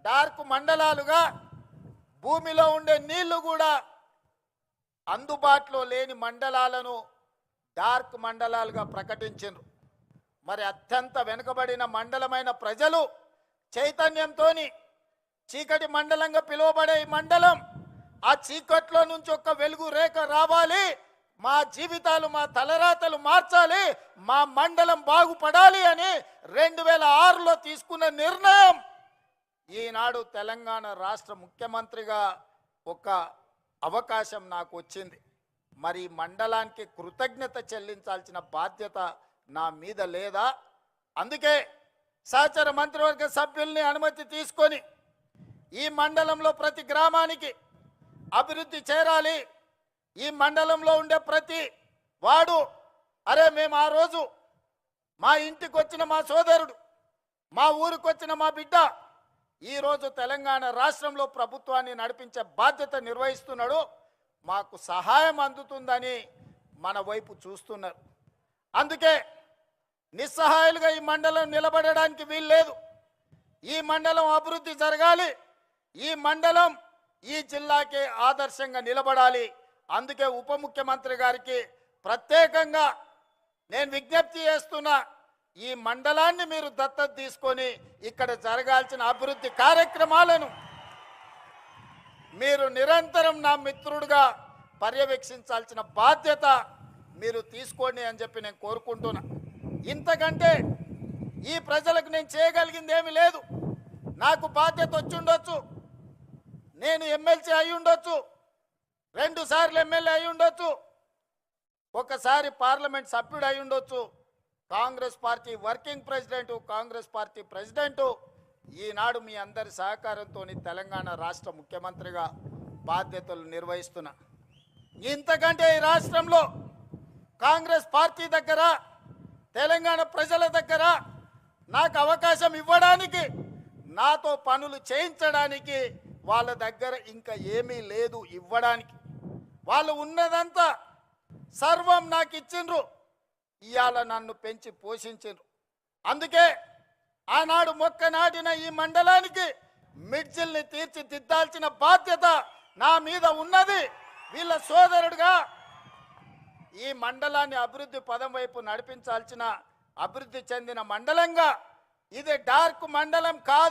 Dark మండలాలుగా భూమిలో ఉండే నీళ్లు కూడా అందుబాటులో లేని మండలాలను డార్క్ మండలాలుగా ప్రకటించారు. మరి అత్యంత వెనుకబడిన మండలమైన ప్రజలు చైతన్యంతో చీకటి మండలంగా పిలువబడే ఈ మండలం ఆ చీకట్లో నుంచి ఒక వెలుగు రేఖ రావాలి, మా జీవితాలు మా తలరాతలు మార్చాలి, మా మండలం బాగుపడాలి అని 2006లో తీసుకున్న నిర్ణయం ఈనాడు తెలంగాణ రాష్ట్ర ముఖ్యమంత్రిగా ఒక అవకాశం నాకు వచ్చింది. మరి మండలానికి కృతజ్ఞత చెల్లించాల్సిన బాధ్యత నా మీద లేదా? అందుకే సహచర మంత్రివర్గ సభ్యుల్ని అనుమతి తీసుకొని ఈ మండలంలో ప్రతి గ్రామానికి అభివృద్ధి చేరాలి. ఈ మండలంలో ఉండే ప్రతి వాడు అరే మేము ఆ రోజు మా ఇంటికి వచ్చిన మా సోదరుడు, మా ఊరికి వచ్చిన మా బిడ్డ ఈరోజు తెలంగాణ రాష్ట్రంలో ప్రభుత్వాన్ని నడిపించే బాధ్యత నిర్వహిస్తున్నాడు, మాకు సహాయం అందుతుందని మన వైపు చూస్తున్నారు. అందుకే నిస్సహాయాలుగా ఈ మండలం నిలబడడానికి వీల్లేదు. ఈ మండలం అభివృద్ధి జరగాలి, ఈ మండలం ఈ జిల్లాకే ఆదర్శంగా నిలబడాలి. అందుకే ఉప ముఖ్యమంత్రి గారికి ప్రత్యేకంగా నేను విజ్ఞప్తి చేస్తున్నా, ఈ మండలాన్ని మీరు దత్తత తీసుకొని ఇక్కడ జరగాల్సిన అభివృద్ధి కార్యక్రమాలను మీరు నిరంతరం నా మిత్రుడిగా పర్యవేక్షించాల్సిన బాధ్యత మీరు తీసుకోండి అని చెప్పి నేను కోరుకుంటున్నా. ఇంతకంటే ఈ ప్రజలకు నేను చేయగలిగింది ఏమీ లేదు. నాకు బాధ్యత వచ్చి ఉండొచ్చు, నేను ఎమ్మెల్సీ అయి ఉండొచ్చు, 2 సార్లు ఎమ్మెల్యే అయి ఉండొచ్చు, ఒకసారి పార్లమెంట్ సభ్యుడు అయి ఉండొచ్చు, Congress party working president, Congress party president. ఈనాడు మీ అందరి సహకారంతో తెలంగాణ రాష్ట్ర ముఖ్యమంత్రిగా బాధ్యతలు నిర్వహిస్తున్నా. ఇంతకంటే ఈ రాష్ట్రంలో కాంగ్రెస్ పార్టీ దగ్గర, తెలంగాణ ప్రజల దగ్గర నాకు అవకాశం ఇవ్వడానికి, నాతో పనులు చేయించడానికి వాళ్ళ దగ్గర ఇంకా ఏమీ లేదు ఇవ్వడానికి. వాళ్ళు ఉన్నదంతా సర్వం నాకు ఇచ్చిండ్రు, ఇవాళ నన్ను పెంచి పోషించిండ్రు. అందుకే ఆనాడు మొక్క నాటిన ఈ మండలానికి మిడ్జిల్ని తీర్చిదిద్దాల్సిన బాధ్యత నా మీద ఉన్నది. వీళ్ళ సోదరుడుగా ఈ మండలాన్ని అభివృద్ధి పదం వైపు నడిపించాల్సిన అభివృద్ధి చెందిన మండలంగా ఇది డార్క్ మండలం కాదు.